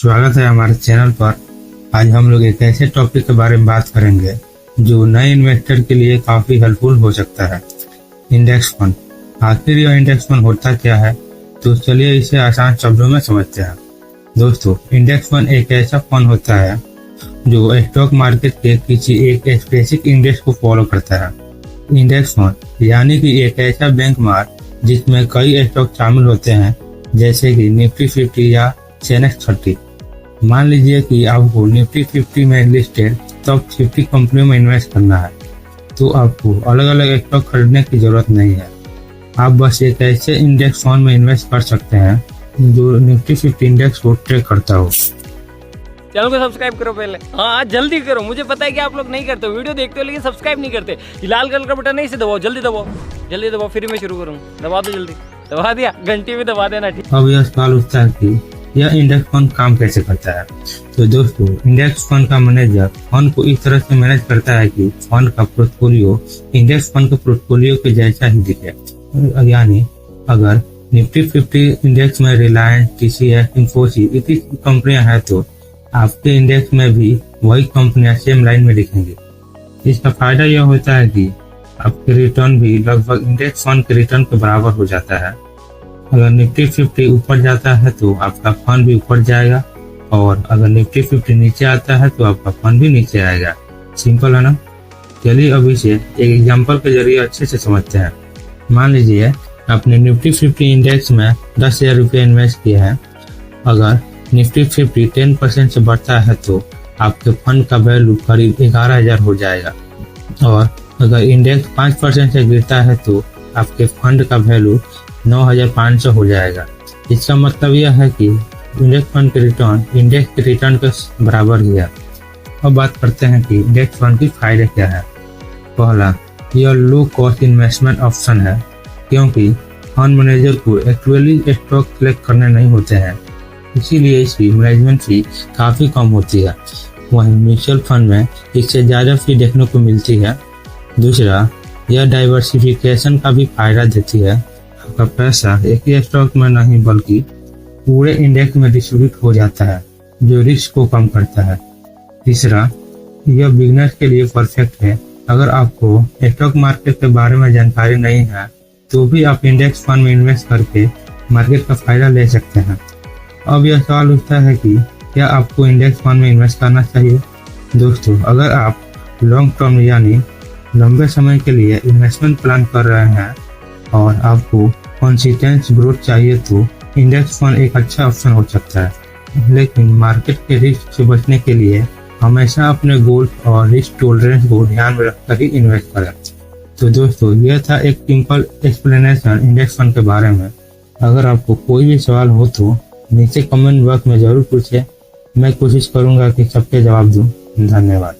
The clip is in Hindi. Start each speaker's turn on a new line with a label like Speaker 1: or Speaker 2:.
Speaker 1: स्वागत है हमारे चैनल पर। आज हम लोग एक ऐसे टॉपिक के बारे में बात करेंगे जो नए इन्वेस्टर के लिए काफी हेल्पफुल हो सकता है, इंडेक्स फंड। आखिर यह इंडेक्स फंड होता क्या है, तो चलिए इसे आसान शब्दों में समझते हैं। दोस्तों, इंडेक्स फंड एक ऐसा फंड होता है जो स्टॉक मार्केट के किसी एक स्पेसिफिक इंडेक्स को फॉलो करता है। इंडेक्स फंड यानी कि एक ऐसा बेंचमार्क जिसमें कई स्टॉक शामिल होते हैं, जैसे कि निफ्टी 50 या सेंसेक्स 30। मान लीजिए कि आपको निफ्टी 50 में लिस्टेड टॉप 50 कंपनियों में इन्वेस्ट करना है, तो आपको अलग अलग स्टॉक खरीदने की जरूरत नहीं है। आप बस एक ऐसे इंडेक्स फंड में इन्वेस्ट कर सकते हैं जो निफ्टी 50 इंडेक्स को ट्रैक करता हो।
Speaker 2: चैनल को सब्सक्राइब करो पहले, हाँ जल्दी करो। मुझे पता है कि आप लोग नहीं करते, वीडियो देखते हो लेकिन सब्सक्राइब नहीं करते। लाल कलर का बटन नहीं से दबाओ, जल्दी दबाओ, जल्दी दबाओ, फिर मैं शुरू करूँ। दबा दो, जल्दी दबा दिया, घंटी में दबा देना। ठीक,
Speaker 1: अब यह सवाल उठता है कि यह इंडेक्स फंड काम कैसे करता है। तो दोस्तों, इंडेक्स फंड का मैनेजर फंड को इस तरह से मैनेज करता है कि फंड का पोर्टफोलियो इंडेक्स फंड के पोर्टफोलियो के जैसा ही दिखे। यानी अगर निफ्टी 50 इंडेक्स में रिलायंस, टीसीएस, इंफोसिस इतनी कंपनियां हैं, तो आपके इंडेक्स में भी वही कंपनियां सेम लाइन में दिखेंगी। इसका फायदा यह होता है कि आपके रिटर्न भी लगभग इंडेक्स फंड के रिटर्न के बराबर हो जाता है। अगर निफ्टी 50 ऊपर जाता है तो आपका फंड भी ऊपर जाएगा, और अगर निफ्टी 50 नीचे आता है तो आपका फंड भी नीचे आएगा। सिंपल है ना। चलिए अब इसे एक एग्जांपल के जरिए अच्छे से समझते हैं। मान लीजिए आपने निफ्टी 50 इंडेक्स में 10,000 रुपये इन्वेस्ट किया है। अगर निफ्टी 50 10% से बढ़ता है तो आपके फंड का वैल्यू करीब 11,000 हो जाएगा, और अगर इंडेक्स 5% से गिरता है तो आपके फंड का वैल्यू 9,500 हो जाएगा। इसका मतलब यह है कि इंडेक्स फंड के रिटर्न इंडेक्स के रिटर्न के बराबर ही है। अब बात करते हैं कि इंडेक्स फंड के फायदे क्या है। पहला, यह लो कॉस्ट इन्वेस्टमेंट ऑप्शन है, क्योंकि फंड मैनेजर को एक्चुअली स्टॉक सिलेक्ट करने नहीं होते हैं, इसीलिए इसकी मैनेजमेंट फी काफी कम होती है। वहीं म्यूचुअल फंड में इससे ज्यादा फी देखने को मिलती है। दूसरा, यह डाइवर्सिफिकेशन का भी फायदा देती है। आपका पैसा एक ही स्टॉक में नहीं बल्कि पूरे इंडेक्स में डिस्ट्रीब्यूट हो जाता है, जो रिस्क को कम करता है। तीसरा, यह बिगनर्स के लिए परफेक्ट है। अगर आपको स्टॉक मार्केट के बारे में जानकारी नहीं है, तो भी आप इंडेक्स फंड में इन्वेस्ट करके मार्केट का फायदा ले सकते हैं। अब यह सवाल उठता है कि क्या आपको इंडेक्स फंड में इन्वेस्ट करना चाहिए। दोस्तों, अगर आप लॉन्ग टर्म यानी लंबे समय के लिए इन्वेस्टमेंट प्लान कर रहे हैं और आपको कंसिस्टेंट ग्रोथ चाहिए, तो इंडेक्स फंड एक अच्छा ऑप्शन हो सकता है। लेकिन मार्केट के रिस्क से बचने के लिए हमेशा अपने गोल और रिस्क टॉलरेंस को ध्यान में रखकर ही इन्वेस्ट करें। तो दोस्तों, यह था एक सिंपल एक्सप्लेनेशन इंडेक्स फंड के बारे में। अगर आपको कोई भी सवाल हो तो नीचे कमेंट बॉक्स में जरूर पूछें। मैं कोशिश करूंगा कि सबके जवाब दूं। धन्यवाद।